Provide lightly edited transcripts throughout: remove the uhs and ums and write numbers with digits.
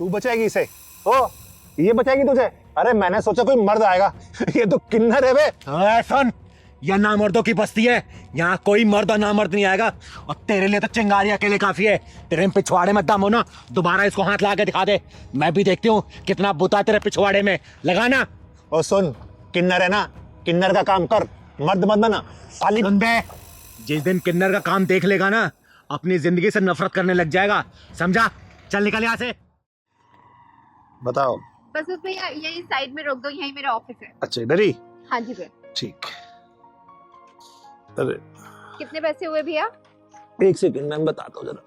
तू बचाएगी इसे? ओ, ये बचाएगी तुझे? अरे मैंने सोचा कोई मर्द आएगा। ये तो किन्नर है बे। सुन, यह नामर्दों की बस्ती है, यहाँ कोई मर्द और नामर्द नहीं आएगा। और तेरे लिए तो चिंगारी अकेले काफी है। तेरे पिछवाड़े में दम हो ना, दोबारा इसको हाथ ला के दिखा दे, मैं भी देखती हूँ कितना बुता तेरे पिछवाड़े में लगाना। और सुन, किन्नर है ना, किन्नर का काम कर, मर्द मत बना साली। जिस दिन किन्नर का काम देख लेगा ना, अपनी जिंदगी से नफरत करने लग जाएगा, समझा? चल निकल यहाँ से। बताओ। बस उसमें यही साइड में रोक दो, यही मेरा ऑफिस है। अच्छा, इधर ही? हाँ जी भैया। ठीक। अरे कितने पैसे हुए भैया? एक सेकंड, मैं बताता हूँ जरा।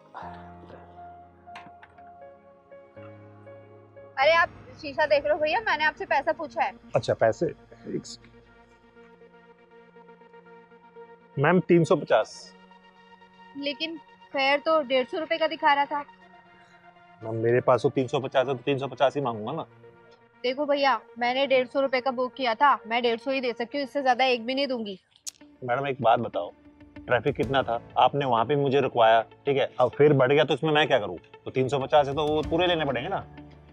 अरे आप शीशा देख रहे हो भैया, मैंने आपसे पैसा पूछा है। अच्छा पैसे, एक सेकंड। मैम 350। लेकिन फेयर तो 150 रुपए का दिखा रहा था। मैम मेरे पास तो 350 है, तो 350 ही मांगूंगा ना। देखो भैया, मैंने 150 रुपए का बुक किया था, मैं 150 ही दे सकती हूँ, इससे ज्यादा एक भी नहीं दूंगी। मैडम एक बात बताओ, ट्रैफिक कितना था? आपने वहाँ पे मुझे रुकवाया, ठीक है, अब फिर बढ़ गया तो इसमें मैं क्या करूँ? तो 350 है तो वो पूरे लेने पड़ेंगे ना।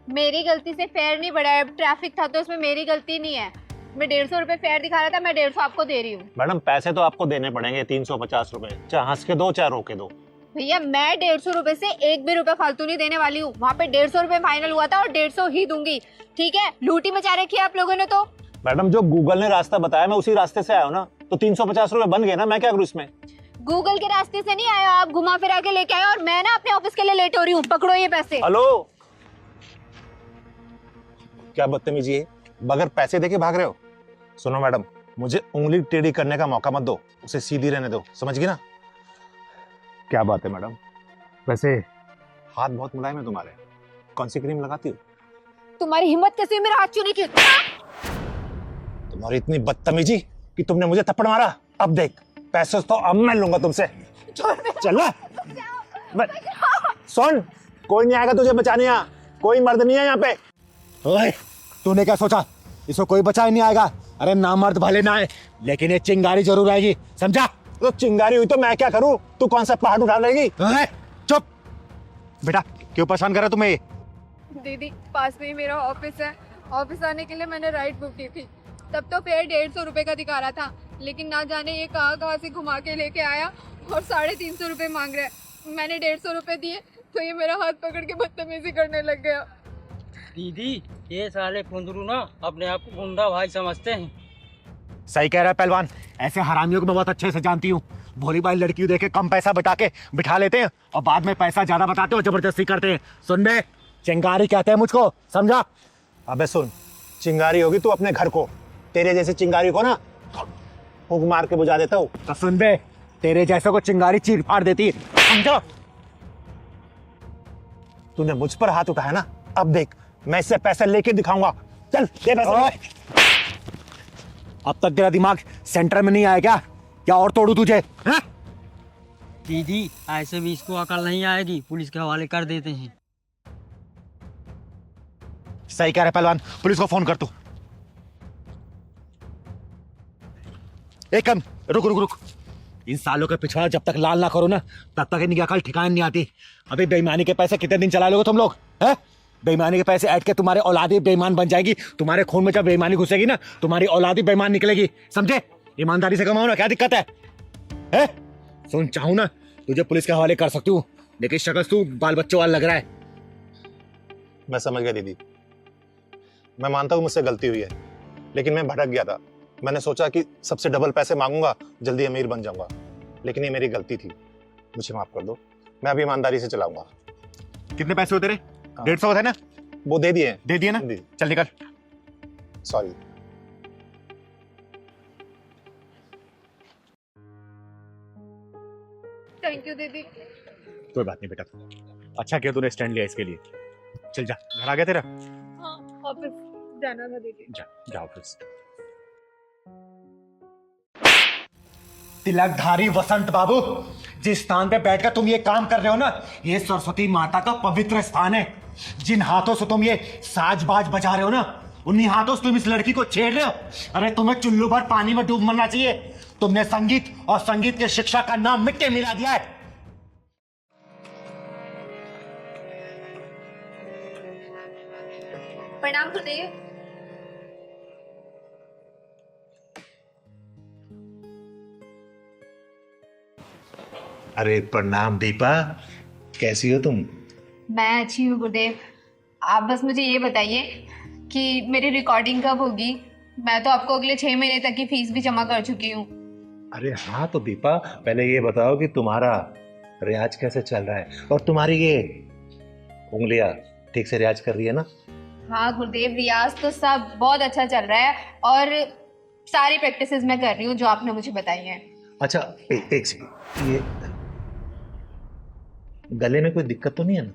मेरी गलती से फेयर नहीं बढ़ा है, ट्रैफिक था तो इसमें मेरी गलती नहीं है। मैं 150 रुपए फेयर दिखा रहा था, मैं 150 आपको दे रही हूँ। मैडम पैसे तो आपको देने पड़ेंगे 350 रुपए, चाहे हंस के दो चाहे रो के दो। भैया मैं 150 रुपए से एक भी रुपए फालतू नहीं देने वाली हूँ। वहाँ पे 150 रुपए फाइनल हुआ था और 150 ही दूंगी, ठीक है? लूटी मचा रखी है आप लोगों ने तो। मैडम जो गूगल ने रास्ता बताया मैं उसी रास्ते से आया हूँ ना, तो 350 रुपए बन गए ना, मैं क्या करूँ इसमें? गूगल के रास्ते से नहीं आया, आप घुमा फिरा के लेके आए और मैं ना अपने ऑफिस के लिए लेट हो रही हूँ। पकड़ो ये पैसे। हेलो, क्या बदतमीजी है, बगैर पैसे देके भाग रहे हो? सुनो मैडम, मुझे उंगली टेढ़ी करने का मौका मत दो, उसे सीधी रहने दो, समझ गई ना? क्या बात है मैडम, वैसे हाथ बहुत मुलायम है तुम्हारे, कौन सी क्रीम लगाती हो? तुम्हारी हिम्मत कैसे मेरा हाथ छूने की? तुम्हारी इतनी बदतमीजी कि तुमने मुझे थप्पड़ मारा। अब देख, पैसे तो अब मैं लूंगा तुमसे। चल ना। सुन, कोई नहीं आएगा तुझे बचाने, यहाँ कोई मर्द नहीं है यहाँ पे। ओए, तूने क्या सोचा इसको कोई बचा ही नहीं आएगा? अरे नामर्द भले ना आए, लेकिन ये चिंगारी जरूर आएगी, समझा? तो चिंगारी हुई तो मैं क्या करूं? तू कौन सा पहाड़ उठा लेगी? चुप बेटा, क्यों परेशान कर रहा तुम्हें? दीदी पास में ही मेरा ऑफिस है, ऑफिस आने के लिए मैंने राइड बुक की थी, तब तो फेयर 150 रुपए का दिखा रहा था, लेकिन ना जाने ये कहाँ से घुमा के लेके आया और 350 रुपए मांग रहा है। मैंने 150 रुपए दिए तो ये मेरा हाथ पकड़ के बदतमीजी करने लग गया। दीदी ये साले कुंदरू ना अपने आप को गुंडा भाई समझते हैं। सही कह रहा है पहलवान, ऐसे हरामियों को मैं बहुत अच्छे से जानती हूँ। भोली भाई लड़की देखे कम पैसा बता के बिठा लेते हैं और बाद में पैसा ज्यादा बताते हो, जबरदस्ती करते हैं। सुन बे, चिंगारी कहते हैं मुझको, समझा? अबे सुन, चिंगारी होगी तू अपने घर को, तेरे जैसे चिंगारी को ना फूंक मार के बुझा देता हूँ। तो सुन बे, तेरे जैसे को चिंगारी चीर फाड़ देती है, समझो? तूने मुझ पर हाथ उठाया ना, अब देख मैं इससे पैसे लेके दिखाऊंगा। चल दे पैसे। अब तक तेरा दिमाग सेंटर में नहीं आया क्या? क्या और तोड़ू तुझे? है? दीदी ऐसे भी इसको अकल नहीं आएगी, पुलिस के हवाले कर देते हैं। सही कह रहे पहलवान, पुलिस को फोन कर तू। एक कम, रुक रुक रुक, इन सालों के पिछवाड़ा जब तक लाल ना करो ना, तब तक इनकी अकल ठिकाने नहीं आती। अभी बेईमानी के पैसे कितने दिन चला लोगे तुम लोग? हैं? बेईमानी के पैसे ऐड के तुम्हारे औलादी बेईमान बन जाएगी। तुम्हारे खून में जब बेईमानी घुसेगी ना, तुम्हारी औलादी बेईमान निकलेगी, समझे? ईमानदारी से कमाओ ना, क्या दिक्कत है? सुन, चाहूं ना तुझे पुलिस के हवाले कर सकती हूँ, लेकिन शक्ल तू बाल बच्चों वाला लग रहा है। मैं समझ गया दीदी, मैं मानता हूँ मुझसे गलती हुई है, लेकिन मैं भटक गया था। मैंने सोचा कि सबसे डबल पैसे मांगूंगा, जल्दी अमीर बन जाऊंगा, लेकिन ये मेरी गलती थी, मुझे माफ कर दो। मैं अभी ईमानदारी से चलाऊंगा। कितने पैसे होते रे? 150 है ना? वो दे दिए। दे दिए ना? चल निकल। सॉरी। थैंक यू दीदी। कोई बात नहीं बेटा, अच्छा किया तूने स्टैंड लिया इसके लिए। चल जा, घर आ गया तेरा? हाँ, ऑफिस जाना था दीदी। जा ऑफिस। तिलकधारी वसंत बाबू, जिस स्थान पे बैठकर तुम ये काम कर रहे हो ना, ये सरस्वती माता का पवित्र स्थान है। जिन हाथों से तुम ये साज-बाज बजा रहे हो ना, उन्हीं हाथों से तुम इस लड़की को छेड़ रहे हो। अरे तुम्हें चुल्लू भर पानी में डूब मरना चाहिए। तुमने संगीत और संगीत के शिक्षा का नाम मिट्टी मिला दिया है। प्रणाम गुरुदेव। अरे प्रणाम दीपा, कैसी हो तुम? मैं अच्छी हूँ गुरुदेव। आप बस मुझे ये बताइए कि मेरी रिकॉर्डिंग कब होगी। मैं तो आपको अगले 6 महीने तक की फीस भी जमा कर चुकी हूँ। अरे हाँ तो दीपा, पहले ये बताओ कि तुम्हारा रियाज कैसे चल रहा है और तुम्हारी ये उंगलियां ठीक से रियाज कर रही है ना? हाँ गुरुदेव, रियाज तो सब बहुत अच्छा चल रहा है और सारी प्रैक्टिसेस मैं कर रही हूँ जो आपने मुझे बताई हैं। अच्छा एक सेकंड, ये गले में कोई दिक्कत तो नहीं है ना?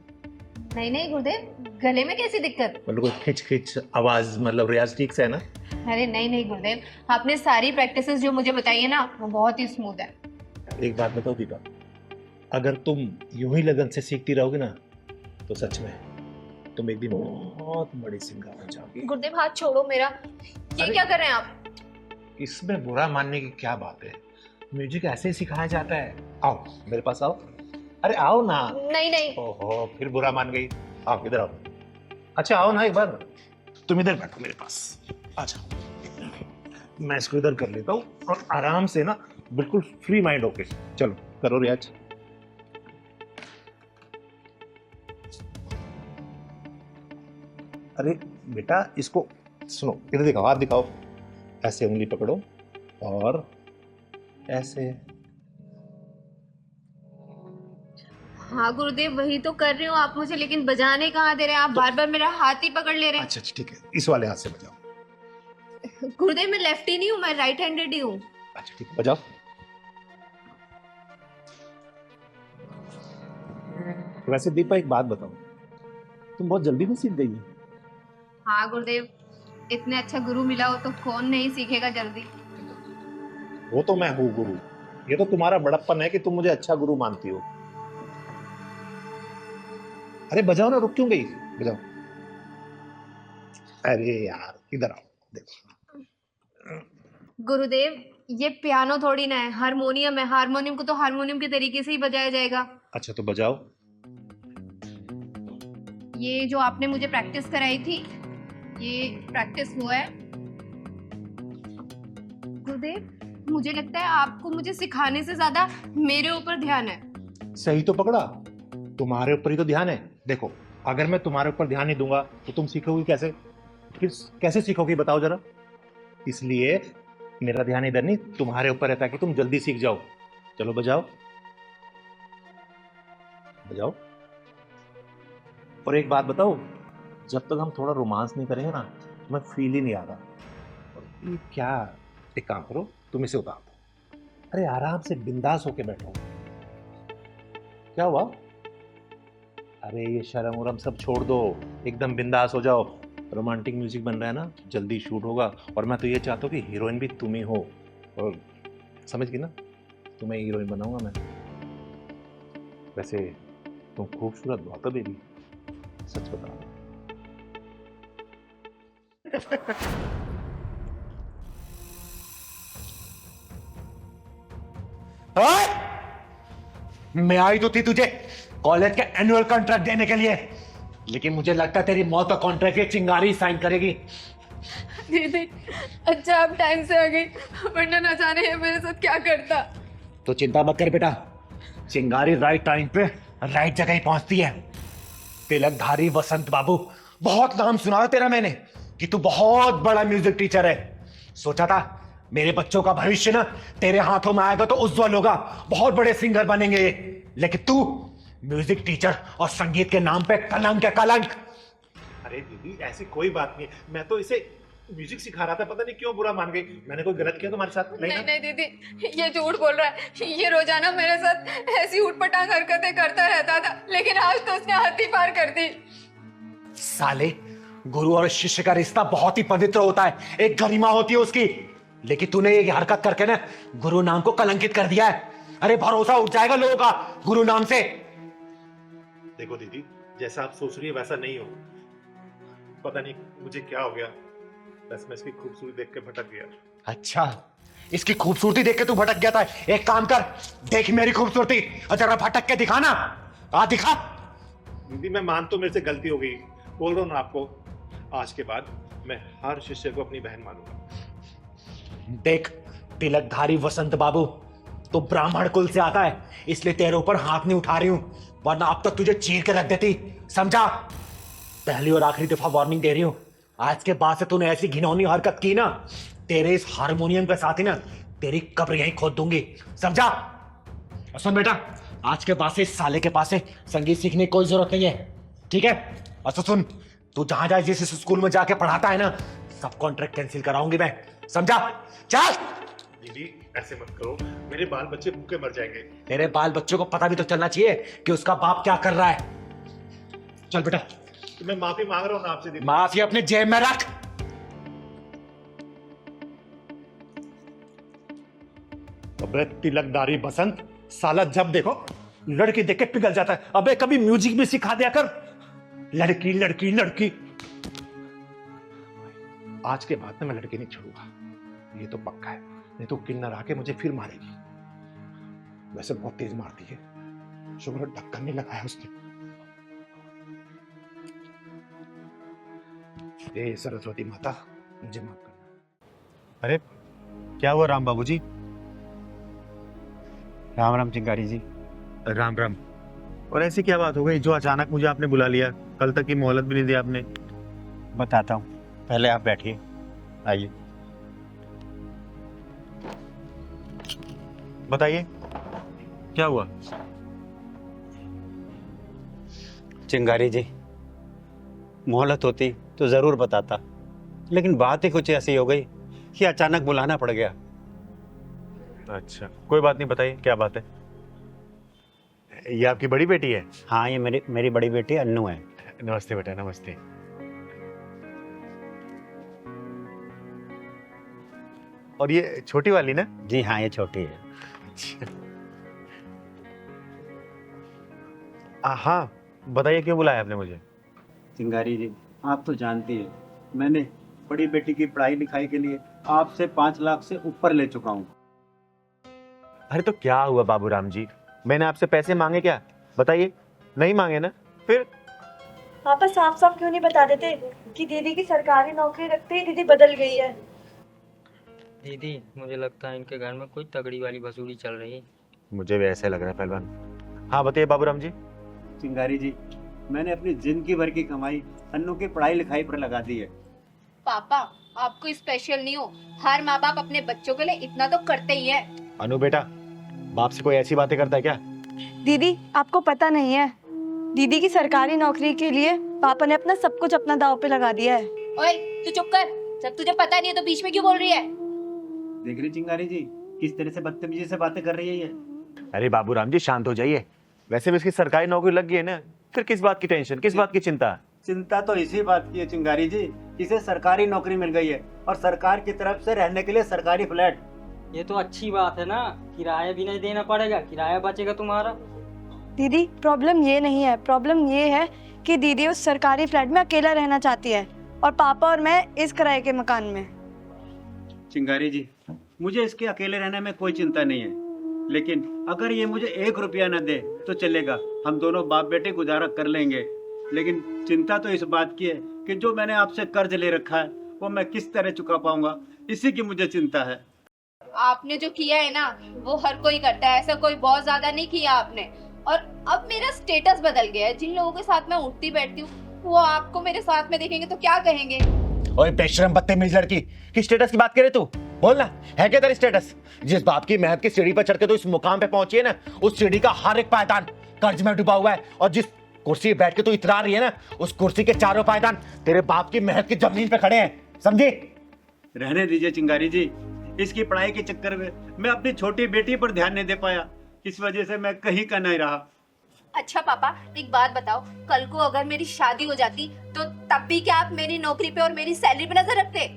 नहीं नहीं गुरुदेव, गले में कैसी दिक्कत? मतलब कोई खिंच खिंच आवाज, मतलब रियाज ठीक से है ना? अरे नहीं नहीं गुरुदेव, आपने सारी प्रैक्टिसेस जो मुझे बताई है ना वो बहुत ही स्मूथ है। एक बात बताओ दीपा, अगर तुम यूं ही लगन से सीखती रहोगी ना तो सच में तुम एक दिन बहुत बड़ी सिंगर बन जाओगी। गुरुदेव हाथ छोड़ो मेरा, ये अरे- क्या कर रहे हैं आप? इसमें बुरा मानने की क्या बात है, म्यूजिक ऐसे ही सिखाया जाता है। आओ मेरे पास आओ, अरे आओ ना। नहीं नहीं। ओहो फिर बुरा मान गई, आओ इधर आओ। अच्छा आओ ना एक बार, तुम इधर बैठो मेरे पास, आ जाओ। मैं इसको इधर कर लेता हूँ और आराम से ना बिल्कुल फ्री माइंड होके चलो करो रियाज। अरे बेटा इसको सुनो, इधर दिखाओ, हाथ दिखाओ, ऐसे उंगली पकड़ो और ऐसे। हाँ गुरुदेव वही तो कर रही हूँ, आप मुझे लेकिन बजाने कहाँ दे रहे हैं? आप बार बार मेरा हाथ ही पकड़ ले रहे हैं। अच्छा ठीक है, इस वाले हाथ से बजाओ। गुरुदेव मैं लेफ्टी नहीं हूँ, मैं राइट हैंडेड ही हूँ। अच्छा ठीक है बजाओ। वैसे दीपा एक बात बताओ, तुम बहुत जल्दी में सीख गई हो। हाँ गुरुदेव, इतने अच्छा गुरु मिला हो तो कौन नहीं सीखेगा जल्दी। वो तो मैं हूँ गुरु, ये तो तुम्हारा बड़प्पन है कि तुम मुझे अच्छा गुरु मानती हो। अरे बजाओ ना, रुक क्यों गई, बजाओ। अरे यार इधर आओ, देखो। गुरुदेव ये पियानो थोड़ी ना है, हारमोनियम है। हारमोनियम को तो हारमोनियम के तरीके से ही बजाया जाएगा। अच्छा तो बजाओ। ये जो आपने मुझे प्रैक्टिस कराई थी, ये प्रैक्टिस हुआ है। गुरुदेव मुझे लगता है आपको मुझे सिखाने से ज्यादा मेरे ऊपर ध्यान है। सही तो पकड़ा, तुम्हारे ऊपर ही तो ध्यान है। देखो अगर मैं तुम्हारे ऊपर ध्यान नहीं दूंगा तो तुम सीखोगी कैसे? फिर कैसे सीखोगी बताओ जरा। इसलिए मेरा ध्यान इधर नहीं, तुम्हारे ऊपर रहता है कि तुम जल्दी सीख जाओ। चलो बजाओ बजाओ। और एक बात बताओ, जब तक हम थोड़ा रोमांस नहीं करेंगे ना तो मैं फील ही नहीं आ रहा। और ये क्या, एक काम करो, तुम इसे उतार दो। अरे आराम से बिंदास होके बैठो। क्या हुआ? अरे ये शर्म उरम सब छोड़ दो, एकदम बिंदास हो जाओ। रोमांटिक म्यूजिक बन रहा है ना, जल्दी शूट होगा। और मैं तो ये चाहता हूँ कि हीरोइन भी तुम ही हो। और समझ गई ना, तुम्हें हीरोइन बनाऊंगा मैं। वैसे तुम खूबसूरत बहुत हो बेबी, सच बता। मैं आई तो थी तुझे कॉलेज के एनुअल कॉन्ट्रैक्ट देने के लिए, लेकिन मुझे लगता है तेरी मौत का कॉन्ट्रैक्ट ये चिंगारी साइन करेगी। दीदी अच्छा आप टाइम से आ गई, वरना न जाने ये मेरे साथ क्या करता। तो चिंता मत कर बेटा, चिंगारी राइट टाइम पे राइट जगह ही पहुंचती है। तिलकधारी वसंत बाबू, बहुत नाम सुना है तेरा मैंने कि तू बहुत बड़ा म्यूजिक टीचर है। सोचा था मेरे बच्चों का भविष्य ना तेरे हाथों में आएगा तो उज्जवल होगा, बहुत बड़े सिंगर बनेंगे ये। लेकिन तू म्यूजिक टीचर और संगीत के नाम पे कलंक है, कलंक। अरे दीदी ऐसी कोई बात नहीं, मैं तो इसे म्यूजिक सिखा रहा था, पता नहीं क्यों बुरा मान गई। मैंने कोई गलत किया तुम्हारे साथ? नहीं नहीं दीदी ये झूठ बोल रहा है। ये रोजाना मेरे साथ ऐसी उठपटांग हरकतें करता रहता था, लेकिन आज तो उसने हद ही पार कर दी। साले, गुरु और शिष्य का रिश्ता बहुत ही पवित्र होता है, एक गरिमा होती है उसकी। लेकिन तूने ये हरकत करके ना गुरु नाम को कलंकित कर दिया है। अरे भरोसा उठ जाएगा लोगों का गुरु नाम से। देखो दीदी, जैसा आप सोच रही है वैसा नहीं हो। पता नहीं मुझे क्या हो गया, बस मैं इसकी खूबसूरती देख के भटक गया। अच्छा, इसकी खूबसूरती देख के तू भटक गया था। एक काम कर, देख मेरी खूबसूरती और जरा भटक के दिखा ना। आ दिखा। दीदी मैं मान तो मेरे से गलती हो गई, बोल रहा हूँ ना आपको। आज के बाद मैं हर शिष्य को अपनी बहन मानूंगा। देख तिलकधारी वसंत बाबू, तो ब्राह्मण कुल से आता है, इसलिए तेरे ऊपर हाथ नहीं उठा रही हूं, वरना अब तक तुझे चीर के रख देती, समझा? पहली और आखिरी दफा वार्निंग दे रही हूं, आज के बाद से तूने ऐसी घिनौनी हरकत की ना, तेरे इस हारमोनियम के साथ ही ना तेरी कब्र यहीं खोद दूंगी, समझा? और सुन बेटा, आज के बाद से इस साले के पास से संगीत सीखने की कोई जरूरत नहीं है, ठीक है? और तो सुन, तू जहां जहां जिस स्कूल में जाके पढ़ाता है ना, सब कॉन्ट्रैक्ट कैंसिल कराऊंगी मैं, समझा? चल। दीदी ऐसे मत करो, मेरे बाल बच्चे भूखे मर जाएंगे। तेरे बाल बच्चों को पता भी तो चलना चाहिए कि उसका बाप क्या कर रहा है। चल बेटा। तो मैं माफी मांग रहा हूँ ना आपसे दीदी। माफी अपने जेब में रख। अबे तिलकधारी बसंत, साला जब देखो लड़की देख के पिघल जाता है। अबे कभी म्यूजिक भी सिखा दिया कर। लड़की लड़की लड़की। आज के बाद में मैं लड़की नहीं छोड़ूंगा, ये तो पक्का है, नहीं तो किन्नर आके मुझे फिर मारेगी। वैसे बहुत तेज मारती है, शुक्र है ढक्कन नहीं लगाया उसने। हे सरस्वती माता, मुझे माफ करना। अरे क्या हुआ राम बाबूजी? राम राम चिंगारी जी। राम राम। और ऐसी क्या बात हो गई जो अचानक मुझे आपने बुला लिया? कल तक की मोहलत भी नहीं दी आपने। बताता हूँ, पहले आप बैठिए, आइए। बताइए क्या हुआ? चिंगारी जी, मोहलत होती तो ज़रूर बताता, लेकिन बात ही कुछ ऐसी हो गई कि अचानक बुलाना पड़ गया। अच्छा कोई बात नहीं, बताइए क्या बात है। ये आपकी बड़ी बेटी है? हाँ, ये मेरी बड़ी बेटी अन्नू है। नमस्ते बेटा, नमस्ते। और ये छोटी वाली ना? जी हाँ, ये छोटी है। हाँ बताइए क्यों बुलाया आपने मुझे? चिंगारी जी, आप तो जानती है, मैंने बड़ी बेटी की पढ़ाई लिखाई के लिए आपसे 5 लाख से ऊपर ले चुका हूँ। अरे तो क्या हुआ बाबूराम जी, मैंने आपसे पैसे मांगे क्या? बताइए। नहीं मांगे ना, फिर? पापा साफ साफ क्यों नहीं बता देते कि दीदी की सरकारी नौकरी रखते ही दीदी बदल गई है। दीदी मुझे लगता है इनके घर में कोई तगड़ी वाली भसूड़ी चल रही है। मुझे भी ऐसे लग रहा है पहलवान। हाँ बताइए बाबूराम जी। चिंगारी जी, मैंने अपनी जिंदगी भर की कमाई अन्नू की पढ़ाई लिखाई पर लगा दी है। पापा आपको स्पेशल नहीं हो, हर माँ बाप अपने बच्चों के लिए इतना तो करते ही है। अनु बेटा, बाप से कोई ऐसी बातें करता है क्या? दीदी आपको पता नहीं है, दीदी की सरकारी नौकरी के लिए पापा ने अपना सब कुछ अपना दांव पे लगा दिया है। ओए तू चुप कर, जब तुझे पता नहीं है तो बीच में क्यों बोल रही है? देख रही चिंगारी जी, किस तरह से बदतमीजी से बातें कर रही है ये। अरे बाबूराम जी शांत हो जाइए, वैसे भी इसकी सरकारी नौकरी लग गई है ना, फिर किस बात की टेंशन, किस बात की चिंता? चिंता तो इसी बात की है चिंगारी जी, इसे सरकारी नौकरी मिल गई है और सरकार की तरफ से रहने के लिए सरकारी फ्लैट। ये तो अच्छी बात है ना, किराया भी नहीं देना पड़ेगा, किराया बचेगा तुम्हारा। दीदी प्रॉब्लम ये नहीं है, प्रॉब्लम ये है कि दीदी उस सरकारी फ्लैट में अकेला रहना चाहती है और पापा और मैं इस किराए के मकान में। चिंगारी जी, मुझे इसके अकेले रहने में कोई चिंता नहीं है, लेकिन अगर ये मुझे 1 रुपया न दे तो चलेगा, हम दोनों बाप बेटे गुजारा कर लेंगे। लेकिन चिंता तो इस बात की है कि जो मैंने आपसे कर्ज ले रखा है वो मैं किस तरह चुका पाऊंगा, इसी की मुझे चिंता है। आपने जो किया है ना वो हर कोई करता है, ऐसा कोई बहुत ज्यादा नहीं किया आपने। और अब मेरा स्टेटस बदल गया है, जिन लोगों के साथ मैं उठती बैठती हूँ वो आपको मेरे साथ में देखेंगे तो क्या कहेंगे? ओए बेशरम बदतमीज लड़की, किस स्टेटस की बात करे तू? बोल ना, है क्या तेरा स्टेटस? जिस बाप की मेहनत की सीढ़ी पर चढ़ के तो इस मुकाम पे पहुंची है ना, उस सीढ़ी का हर एक पायदान कर्ज में डूबा हुआ है, और जिस कुर्सी पे बैठ के तू इतरा रही है ना, उस कुर्सी के चारों पायदान तेरे बाप की मेहनत की जमीन पे खड़े हैं, समझी? रहने दीजिए चिंगारी जी, इसकी पढ़ाई के चक्कर में मैं अपनी छोटी बेटी पर ध्यान नहीं दे पाया, इस वजह से मैं कहीं का नहीं रहा। अच्छा पापा एक बात बताओ, कल को अगर मेरी शादी हो जाती तो तब भी क्या आप मेरी नौकरी पे और मेरी सैलरी पे नजर रखते?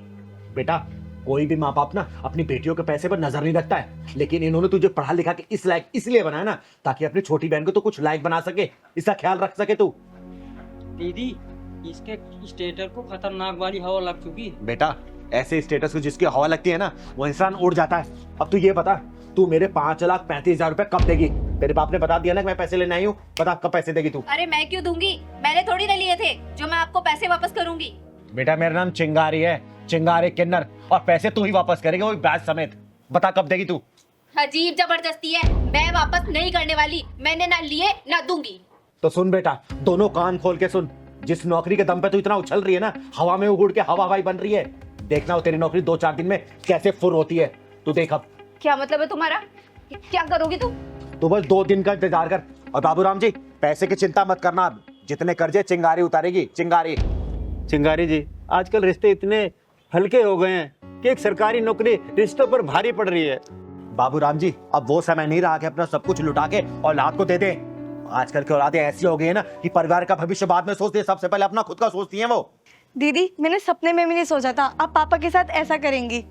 बेटा कोई भी माँ बाप ना अपनी बेटियों के पैसे पर नजर नहीं रखता है, लेकिन इन्होंने तुझे पढ़ा लिखा के इस लायक इसलिए बनाया ना ताकि अपनी छोटी बहन को तो कुछ लायक बना सके, इसका ख्याल रख सके तू। दीदी इसके स्टेटस को खतरनाक वाली हवा लग चुकी है। बेटा ऐसे स्टेटस को जिसकी हवा लगती है ना वो इंसान उड़ जाता है। अब तू ये बता, तू मेरे 5,35,000 रुपए कब देगी? तेरे बाप ने बता दिया ना कि मैं पैसे लेने आई हूँ, बता कब पैसे देगी तू? अरे मैं क्यों दूंगी, मैंने थोड़ी ना लिए थे जो मैं आपको पैसे वापस करूंगी। बेटा मेरा नाम चिंगारी है, चिंगारी किन्नर, और पैसे तू ही वापस करेगा, वो भी ब्याज समेत। बता कब देगी तू? अजीब जबरदस्ती है, मैं वापस नहीं करने वाली। मैंने ना लिए ना दूंगी। तो सुन बेटा, दोनों कान खोल के सुन। जिस नौकरी के दम पे तू इतना उछल रही है ना, हवा में उड़ के हवा हवाई बन रही है, देखना वो तेरी नौकरी 2-4 दिन में कैसे फुर होती है। तू देख अब। क्या मतलब है तुम्हारा? क्या करोगी तुम? तू बस 2 दिन का इंतजार कर। और बाबूराम जी, पैसे की चिंता मत करना, अब जितने कर्जे चिंगारी उतारेगी, चिंगारी। चिंगारी जी, आजकल रिश्ते इतने हल्के हो गए हैं कि एक सरकारी नौकरी रिश्तों पर भारी पड़ रही है। बाबूराम जी, अब वो समय नहीं रहा कि अपना सब कुछ लुटा के औलाद को दे दे। आजकल की औलादें ऐसी हो गई है ना कि परिवार का भविष्य बाद में सोचती है, सबसे पहले अपना खुद का सोचती हैं वो। दीदी, मैंने सपने में भी नहीं सोचा था आप पापा के साथ ऐसा करेंगी।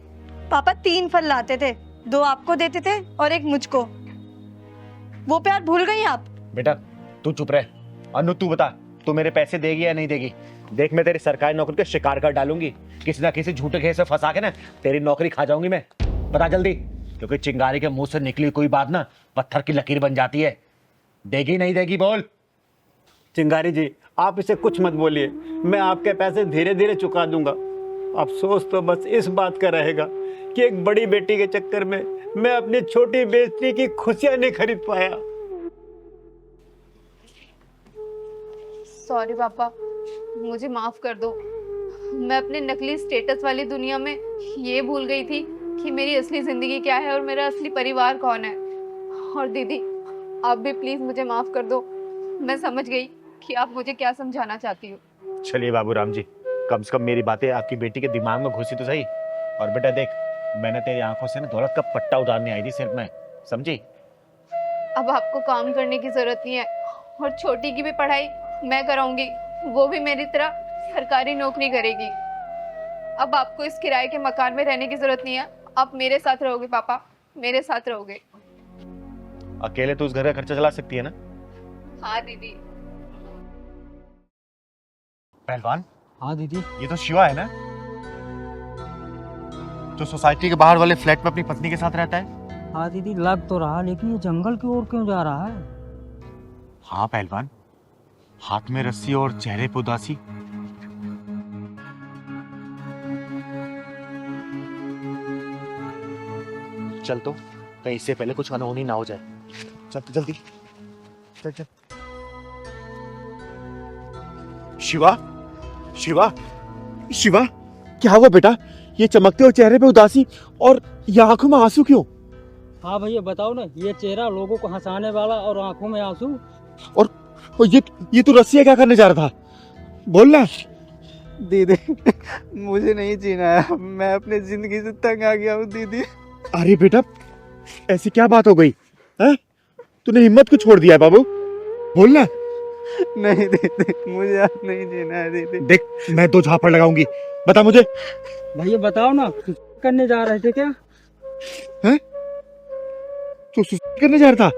पापा 3 फल लाते थे, 2 आपको देते थे और 1 मुझको। वो प्यार भूल गई आप? बेटा तू चुप रह। अनु तू बता, तू मेरे पैसे देगी या नहीं देगी? देख मैं तेरी सरकारी नौकरी के शिकार कर डालूंगी, किसी ना किसी झूठे खेस से फंसा के ना तेरी नौकरी खा जाऊंगी मैं। बता जल्दी, क्योंकि चिंगारी के मुंह से निकली कोई बात ना पत्थर की लकीर बन जाती है। देगी नहीं देगी बोल। चिंगारी जी, आप इसे कुछ मत बोलिए, मैं आपके पैसे धीरे धीरे चुका दूंगा। अफसोस तो बस इस बात का रहेगा कि एक बड़ी बेटी के चक्कर में मैं अपनी छोटी बेटी की खुशियां नहीं खरीद पाया। सॉरी पापा, मुझे माफ़ कर दो। मैं अपने नकली स्टेटस वाली दुनिया में ये भूल गई थी कि मेरी असली ज़िंदगी क्या है और मेरा असली परिवार कौन है। और दीदी, आप भी प्लीज़ मुझे माफ़ कर दो। मैं समझ गई कि आप मुझे क्या समझाना चाहती हो। चलिए बाबूराम जी, कम से कम मेरी बातें आपकी बेटी के दिमाग में घुसी तो सही। और बेटा देख, मैंने तेरी आंखों से ना दौलत का पट्टा उतारने आई थी सिर्फ मैं, समझी? अब आपको काम करने की ज़रूरत नहीं है और छोटी की भी पढ़ाई मैं कराऊंगी, वो भी मेरी तरह सरकारी नौकरी करेगी। अब आपको इस किराए के मकान में रहने की ज़रूरत नहीं है, आप मेरे साथ रहोगे पापा, मेरे साथ रहोगे। अकेले तो उस घर का खर्चा चला सकती है ना? हाँ दीदी। पहलवान, हाँ दीदी। ये तो शिवा है ना, जो सोसाइटी के बाहर वाले फ्लैट में अपनी पत्नी के साथ रहता है? हाँ दीदी, लग तो रहा, लेकिन ये जंगल की ओर क्यों जा रहा है? हाँ पहलवान, हाथ में रस्सी और चेहरे पे उदासी। चल तो, कहीं इससे पहले कुछ अनहोनी ना हो जाए। चल तो जल्दी, चल चल। शिवा, शिवा, शिवा, क्या हुआ बेटा? ये चमकते हुए चेहरे पे उदासी और ये आंखों में आंसू क्यों? हाँ भैया बताओ ना, ये चेहरा लोगों को हंसाने वाला और आंखों में आंसू। और ये तू रस्सी क्या करने जा रहा था? बोल ना। दीदी, मुझे नहीं जीना है, मैं अपनी जिंदगी से तंग आ गया हूँ दीदी। अरे बेटा, ऐसी क्या बात हो गई है? तूने हिम्मत को छोड़ दिया है बाबू, बोल ना। नहीं दीदी, मुझे अब नहीं जीना है दीदी। देख, मैं 2 झापड़ लगाऊंगी, बता मुझे। भैया बताओ ना, करने जा रहे थे क्या? हैं? तू सुसाइड करने जा रहा था?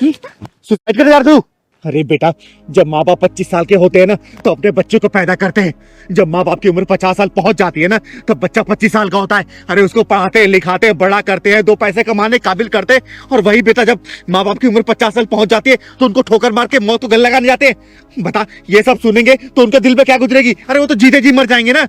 सुसाइड करने जा रहा था तू? अरे बेटा, जब माँ बाप 25 साल के होते हैं ना तो अपने बच्चे को पैदा करते हैं। जब माँ बाप की उम्र 50 साल पहुंच जाती है ना तब बच्चा 25 साल का होता है। अरे उसको पढ़ाते लिखाते बड़ा करते हैं, 2 पैसे कमाने काबिल करते हैं। और वही बेटा जब माँ बाप की उम्र 50 साल पहुंच जाती है तो उनको ठोकर मार के मौत को गले लगाने जाते हैं। बता, ये सब सुनेंगे तो उनके दिल में क्या गुजरेगी? अरे वो तो जीते जी मर जाएंगे ना।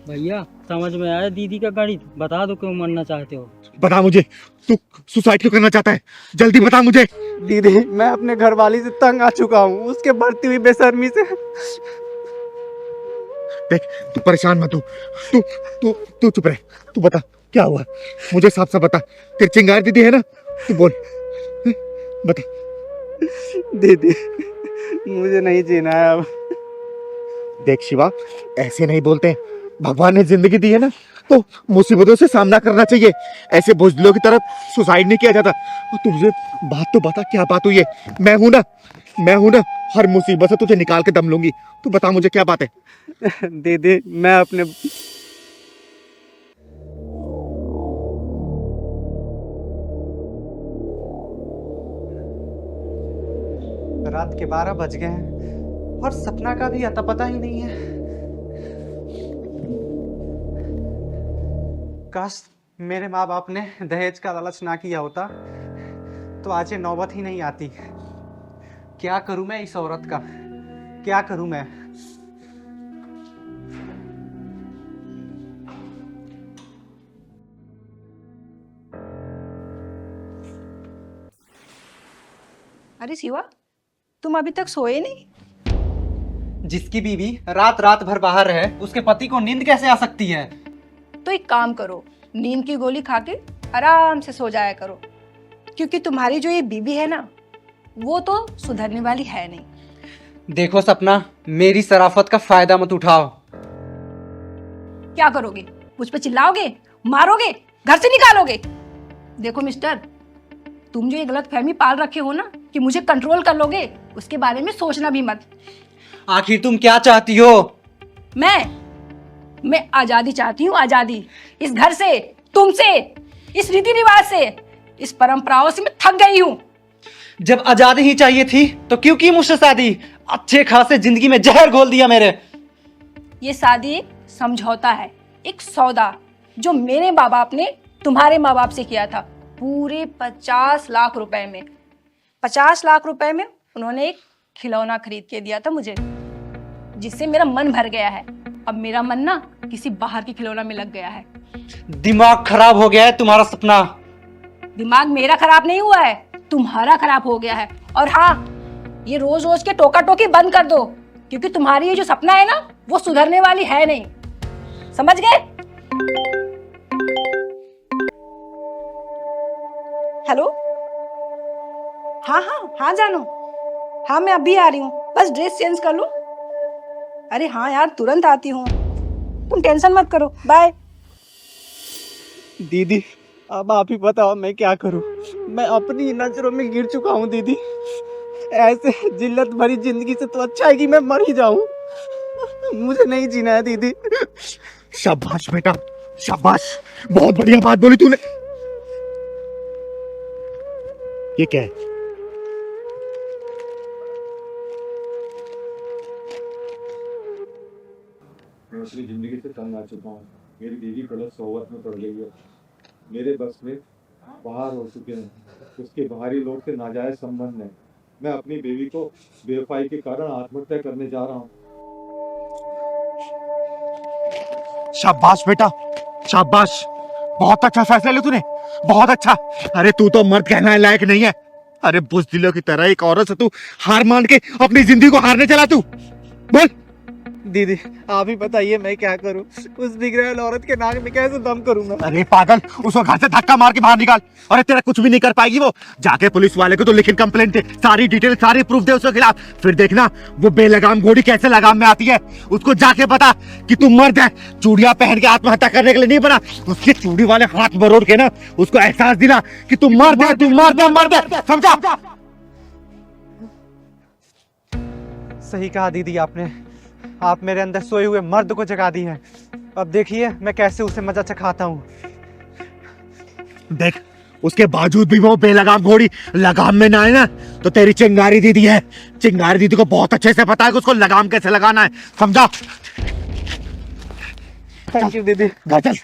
भैया समझ में आया दीदी का गणित, बता दो क्यों मरना चाहते हो? बता मुझे, तू सुसाइड क्यों करना चाहता है? जल्दी बता मुझे। दीदी, मैं अपने घर वाली से तंग आ चुका हूँ, उसके बढ़ती हुई बेशर्मी से। देख, तू परेशान मत हो, तू चुप रह। तू बता क्या हुआ, मुझे साफ साफ बता। तेरी चिंगारी दीदी है ना, तू बोल, बता। दीदी, मुझे नहीं जीना है अब। देख शिवा, ऐसे नहीं बोलते हैं। भगवान ने जिंदगी दी है ना तो मुसीबतों से सामना करना चाहिए। ऐसे बुजदिलों की तरफ सुसाइड नहीं किया जाता। और तुझे बात तो बता, क्या बात हुई है? मैं हूं ना, हर मुसीबत से तुझे निकाल के दम लूंगी। तू बता मुझे क्या बात है? दीदी, मैं अपने रात के 12 बज गए हैं और सपना का भी अता पता ही नहीं है। काश मेरे माँ बाप ने दहेज का लालच ना किया होता तो आज ये नौबत ही नहीं आती। क्या करूं मैं इस औरत का, क्या करूं मैं? अरे शिवा, तुम अभी तक सोए नहीं? जिसकी बीवी रात रात भर बाहर रहे उसके पति को नींद कैसे आ सकती है? तो एक काम करो, नींद की गोली खा के आराम से सो जाया करो, क्योंकि तुम्हारी जो ये बीवी है ना, वो तो सुधरने वाली है नहीं। देखो सपना, मेरी शराफत का फायदा मत उठाओ। क्या करोगे? मुझ पे चिल्लाओगे, मारोगे, घर से निकालोगे? देखो मिस्टर, तुम जो ये गलत फहमी पाल रखे हो ना कि मुझे कंट्रोल कर लोगे, उसके बारे में सोचना भी मत। आखिर तुम क्या चाहती हो? मैं आजादी चाहती हूँ, आजादी। इस घर से, तुमसे, इस रीति रिवाज से, इस परंपराओं से मैं थक गई हूँ। जब आजादी ही चाहिए थी तो क्यों की मुझसे शादी? अच्छे खासे जिंदगी में जहर घोल दिया मेरे। ये शादी एक समझौता है, एक सौदा, जो मेरे माँ बाप ने तुम्हारे माँ बाप से किया था, पूरे 50 लाख रुपए में। 50 लाख रुपए में उन्होंने एक खिलौना खरीद के दिया था मुझे, जिससे मेरा मन भर गया है। अब मेरा मन ना किसी बाहर की खिलौना में लग गया है। दिमाग खराब हो गया है तुम्हारा सपना। दिमाग मेरा खराब नहीं हुआ है, तुम्हारा खराब हो गया है। और हाँ, ये रोज रोज के टोका टोकी बंद कर दो, क्योंकि तुम्हारी ये जो सपना है ना, वो सुधरने वाली है नहीं। समझ गए? हेलो, हाँ हाँ हाँ जानो, हाँ मैं अभी आ रही हूँ, बस ड्रेस चेंज कर लूं। अरे हाँ यार, तुरंत आती हूँ, तुम टेंशन मत करो, बाय। दीदी, अब आप ही बताओ मैं क्या करूं? मैं अपनी नजरों में गिर चुका हूं दीदी। ऐसे जिल्लत भरी जिंदगी से तो अच्छा है कि मैं मर ही जाऊं। मुझे नहीं जीना है दीदी। शाबाश बेटा, शाबाश, बहुत बढ़िया बात बोली तूने। ये क्या है? मैं अपनी जिंदगी से तंग आ चुका हूँ। मेरी बीवी गलत सोहबत में पड़ गई है, मेरे बस में बाहर हो चुके हैं, उसके बाहरी लोग से नाजायज संबंध है। मैं अपनी बीवी को बेवफाई के कारण आत्महत्या करने जा रहा हूँ। शाबाश बेटा, शाबाश, बहुत अच्छा फैसला लिया तूने, बहुत अच्छा। अरे तू तो मर्द कहना लायक नहीं है। अरे बुज़दिलों की तरह एक औरत से तू हार मान के अपनी जिंदगी को हारने चला तू। बोल दीदी, आप ही बताइए मैं क्या करूं? उस बिगड़ैल औरत के नाक में कैसे दम करूंगा? अरे पागल, उसको घर से धक्का मार के बाहर निकाल। अरे तेरा कुछ भी नहीं कर पाएगी वो। जाके पुलिस वाले को तो लिखित कंप्लेंट दे, सारी डिटेल, सारी प्रूफ दे उसके खिलाफ। फिर देखना वो बेलगाम घोड़ी कैसे लगाम में आती है। उसको जाके बता कि तू मर्द है, चूड़ियां पहन के आत्महत्या करने के लिए नहीं बना। उसके चूड़ी वाले हाथ मरोड़ के ना उसको एहसास दिला कि तू मर्द है, तू मर्द है, मर्द है, समझा? सही कहा दीदी आपने। आप मेरे अंदर सोए हुए मर्द को जगा दी है। अब देखिए मैं कैसे उसे मजा चखाता हूँ। देख, उसके बावजूद भी वो बेलगाम घोड़ी लगाम में ना आए ना, तो तेरी चिंगारी दीदी है। चिंगारी दीदी को बहुत अच्छे से पता है कि उसको लगाम कैसे लगाना है, समझा? थैंक यू दीदी। घर चल,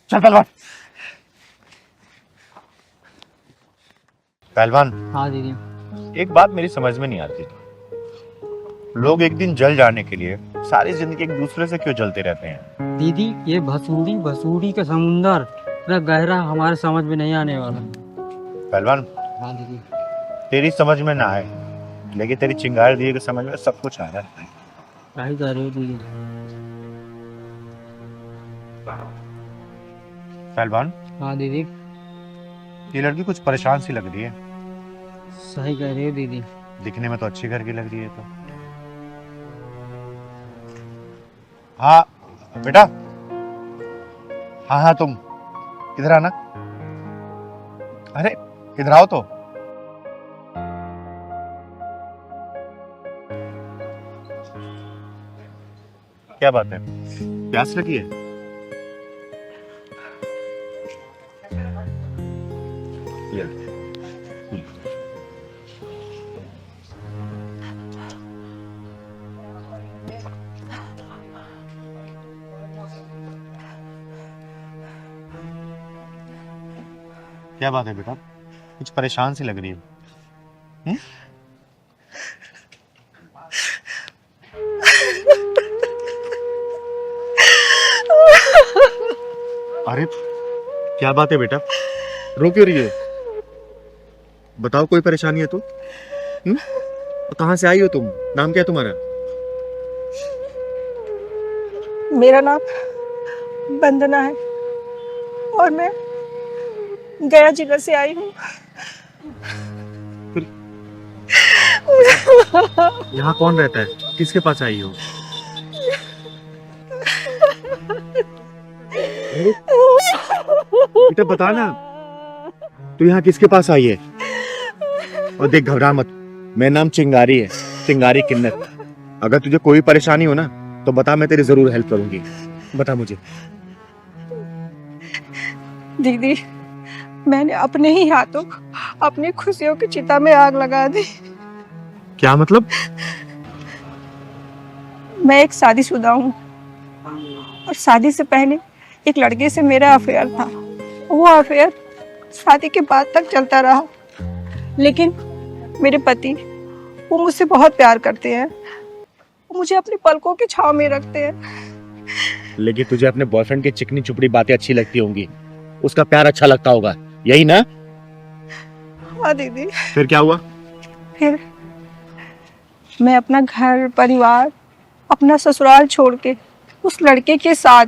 चल पहलवान। पहलवान, हाँ दीदी। एक बात मेरी समझ में नहीं आती, लोग एक दिन जल जाने के लिए सारी जिंदगी एक दूसरे से क्यों जलते रहते हैं? दीदी, ये भसूड़ी का समुंदर इतना गहरा हमारे समझ में नहीं आने वाला। पहलवान, हाँ दीदी। तेरी समझ में ना आए, लेकिन तेरी चिंगारी दीदी के समझ में सब कुछ आ रहा है। क्या ही कर रहे हो दीदी? पहलवान, हाँ दीदी। ये लड़की कुछ परेशान सी लग रही है। सही कह रहे हो दीदी। दिखने में तो अच्छी घर की लग रही है। तो हाँ बेटा, हाँ हाँ तुम इधर आना। अरे इधर आओ तो। क्या बात है, प्यास लगी है? ये क्या बात है बेटा, कुछ परेशान सी लग रही है? अरे क्या बात है बेटा, रो क्यों रही है? बताओ, कोई परेशानी है तो? कहाँ से आई हो तुम? नाम क्या है तुम्हारा? मेरा नाम वंदना है और मैं गया जिला से आई हूँ। यहाँ कौन रहता है? किसके पास आई हो? बेटा बता ना, तू यहाँ किसके पास आई है? और देख, घबरा मत, मेरा नाम चिंगारी है, चिंगारी किन्नत। अगर तुझे कोई परेशानी हो ना तो बता, मैं तेरी जरूर हेल्प करूंगी। बता मुझे। दीदी, मैंने अपने ही हाथों अपनी खुशियों की चिता में आग लगा दी। क्या मतलब? मैं एक शादीशुदा हूँ और शादी से पहले एक लड़के से मेरा अफेयर था। वो अफेयर शादी के बाद तक चलता रहा, लेकिन मेरे पति वो मुझसे बहुत प्यार करते हैं। वो मुझे अपनी पलकों की छाव में रखते हैं। लेकिन तुझे अपने बॉयफ्रेंड की चिकनी चुपड़ी बातें अच्छी लगती होंगी, उसका प्यार अच्छा लगता होगा, यही ना? हाँ दीदी। फिर क्या हुआ? फिर मैं अपना घर परिवार, अपना ससुराल छोड़ के उस लड़के के साथ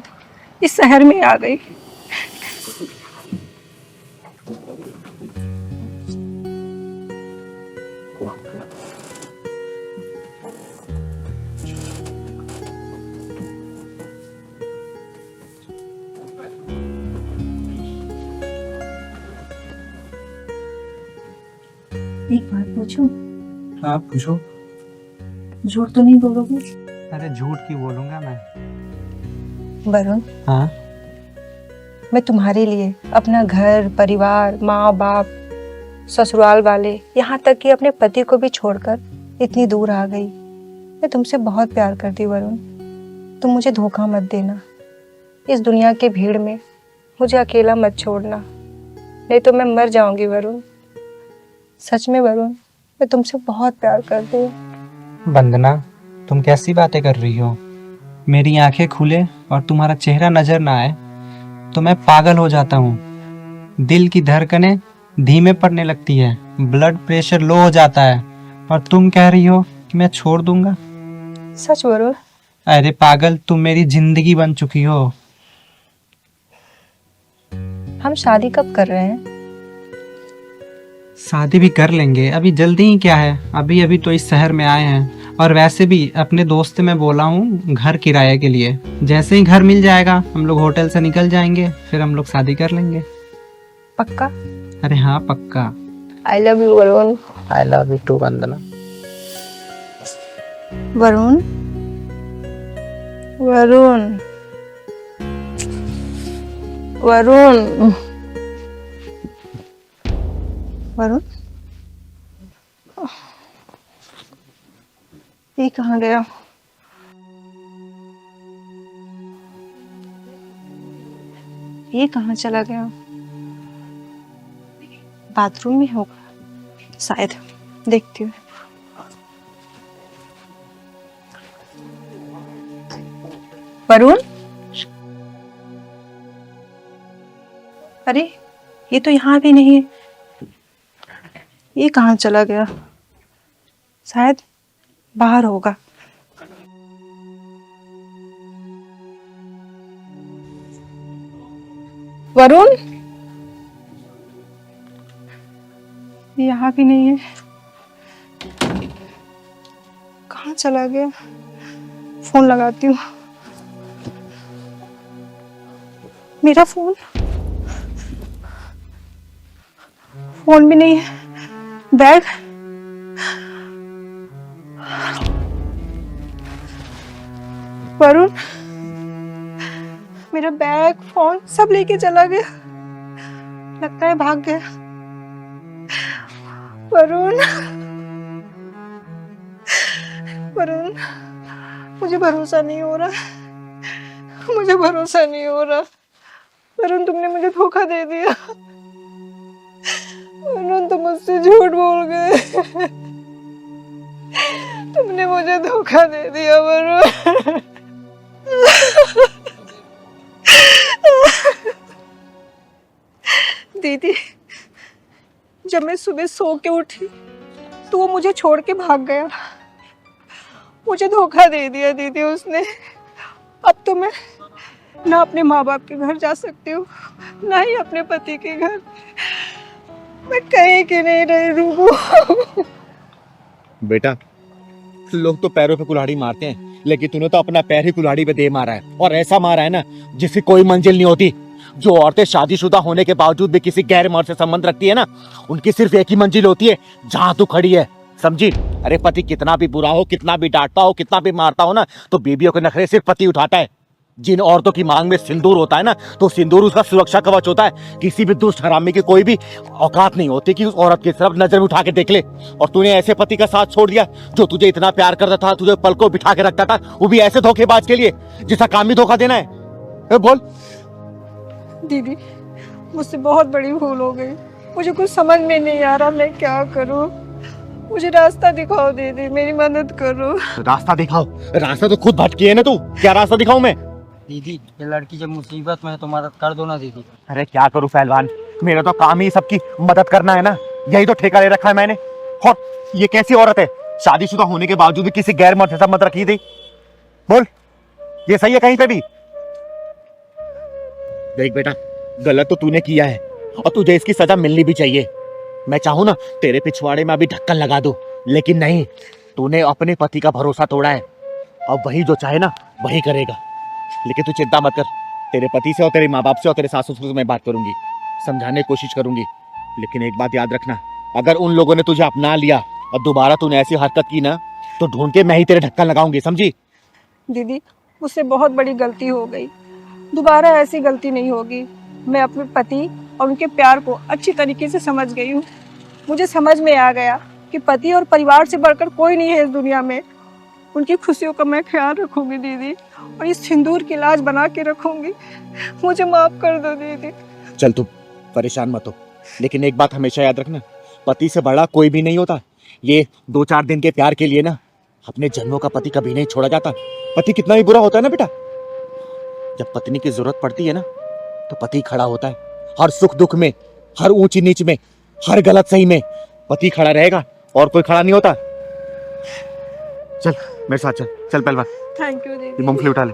इस शहर में आ गई। एक बात पूछूं? आप पूछो। झूठ तो नहीं बोलोगे? अरे झूठ क्यों बोलूंगा मैं? वरुण, हाँ? मैं तुम्हारे लिए अपना घर परिवार, माँ बाप, ससुराल वाले, यहाँ तक कि अपने पति को भी छोड़कर इतनी दूर आ गई। मैं तुमसे बहुत प्यार करती वरुण। तुम मुझे धोखा मत देना। इस दुनिया की भीड़ में मुझे अकेला मत छोड़ना, नहीं तो मैं मर जाऊंगी वरुण। सच में वरुण, मैं तुमसे बहुत प्यार करती हूँ। वंदना, तुम कैसी बातें कर रही हो? मेरी आंखें खुले और तुम्हारा चेहरा नजर ना आए तो मैं पागल हो जाता हूँ। दिल की धड़कनें धीमे पड़ने लगती है, ब्लड प्रेशर लो हो जाता है, और तुम कह रही हो कि मैं छोड़ दूंगा? सच वरुण? अरे पागल, तुम मेरी जिंदगी बन चुकी हो। हम शादी कब कर रहे हैं? शादी भी कर लेंगे, अभी जल्दी ही क्या है। अभी अभी तो इस शहर में आए हैं, और वैसे भी अपने दोस्त से मैं बोला हूँ घर किराए के लिए। जैसे ही घर मिल जाएगा हम लोग होटल से निकल जाएंगे, फिर हम लोग शादी कर लेंगे। पक्का? अरे हाँ पक्का। I love you Varun. I love you too Vandana. Varun, Varun, Varun, Varun, ये कहाँ गया? ये कहाँ चला गया? बाथरूम में होगा शायद, देखती हूँ। वरुण, अरे ये तो यहाँ भी नहीं है। ये कहाँ चला गया? शायद बाहर होगा। वरुण, यहाँ भी नहीं है। कहाँ चला गया? फोन लगाती हूँ। मेरा फोन, फोन भी नहीं है। बैग, वरुण, मेरा बैग फोन सब लेके चला गया। लगता है भाग गया। वरुण, वरुण, मुझे भरोसा नहीं हो रहा। मुझे भरोसा नहीं हो रहा। वरुण, तुमने मुझे धोखा दे दिया। वरुण, तुम मुझसे झूठ बोल गए। तुमने मुझे धोखा दे दिया वरुण। दीदी, जब मैं सुबह सो के उठी, तो वो मुझे छोड़ के भाग गया। मुझे धोखा दे दिया दीदी उसने। अब तो मैं ना अपने माँ बाप के घर जा सकती हूँ, ना ही अपने पति के घर। मैं कहीं की नहीं रही रूबू। बेटा, लोग तो पैरों पे कुल्हाड़ी मारते हैं, लेकिन तूने तो अपना पैर ही कुल्हाड़ी पे दे मारा है, और ऐसा मारा है ना जिसकी कोई मंजिल नहीं होती। जो औरतें शादीशुदा होने के बावजूद भी किसी गैर मर्द से संबंध रखती है ना, उनकी सिर्फ एक ही मंजिल होती है, जहां तू खड़ी है, समझी? अरे पति कितना भी बुरा हो, कितना भी डांटता हो, कितना भी मारता हो ना, तो बीवियों के नखरे सिर्फ पति उठाता है। जिन औरतों की मांग में सिंदूर होता है ना, तो सिंदूर उसका सुरक्षा कवच होता है। किसी भी दुष्ट हरामी की कोई भी औकात नहीं होती कि उस औरत की तरफ नजर उठा के देख ले। और तूने ऐसे पति का साथ छोड़ दिया जो तुझे इतना प्यार करता था, तुझे पल को बिठा के रखता था, वो भी ऐसे धोखेबाज के लिए जिसका काम ही धोखा देना है। बोल। दीदी, मुझसे बहुत बड़ी भूल हो गई। मुझे कुछ समझ में नहीं आ रहा मैं क्या करूं। मुझे रास्ता दिखाओ दीदी, मेरी मदद करो। रास्ता दिखाओ? रास्ता तो खुद भटकी है ना तू, क्या रास्ता दिखाऊं मैं? दीदी, ये लड़की जब मुसीबत में है तो मदद कर दो ना दीदी। अरे क्या करूं पहलवान, मेरा तो काम ही सबकी मदद करना है ना, यही तो ठेका ले रखा है मैंने। और ये कैसी औरत है, शादीशुदा होने के बावजूद भी किसी गैर मर्द से संबंध रखी थी? बोल, ये सही है कहीं पे भी? देख बेटा, गलत तो तूने किया है और तुझे इसकी सजा मिलनी भी चाहिए। मैं चाहूं ना तेरे पिछवाड़े में अभी ढक्कन लगा दूं, लेकिन नहीं, तूने अपने पति का भरोसा तोड़ा है। अब वही जो चाहे ना वही करेगा। लेकिन तू चिंता मत कर, तेरे पति से और तेरे माँ बाप से और तेरे सास ससुर से मैं बात करूंगी, समझाने की कोशिश करूंगी। लेकिन एक बात याद रखना, अगर उन लोगों ने तुझे अपना लिया और दोबारा तूने ऐसी हरकत की ना, तो ढूंढ के मैं ही तेरे ढक्कन लगाऊंगी, समझी? दीदी, मुझसे बहुत बड़ी गलती हो गई, दोबारा ऐसी गलती नहीं होगी। मैं अपने पति और उनके प्यार को अच्छी तरीके से समझ गई हूँ। मुझे समझ में आ गया कि पति और परिवार से बढ़कर कोई नहीं है इस दुनिया में। उनकी खुशियों का मैं ख्याल रखूंगी दीदी, और इस सिंदूर की लाज बना के रखूंगी। मुझे माफ कर दो दीदी। चल तू परेशान मत हो, लेकिन एक बात हमेशा याद रखना, पति से बड़ा कोई भी नहीं होता। ये 2-4 दिन के प्यार के लिए ना अपने जन्मों का पति कभी नहीं छोड़ा जाता। पति कितना भी बुरा होता है ना बेटा, जब पत्नी की जरूरत पड़ती है ना, तो पति खड़ा होता है। हर सुख दुख में, हर ऊंची नीच में, हर गलत सही में पति खड़ा रहेगा, और कोई खड़ा नहीं होता। चल मेरे साथ चल, चल पहलवान, थैंक यू दीदी। ये मूंगफली उठा ले।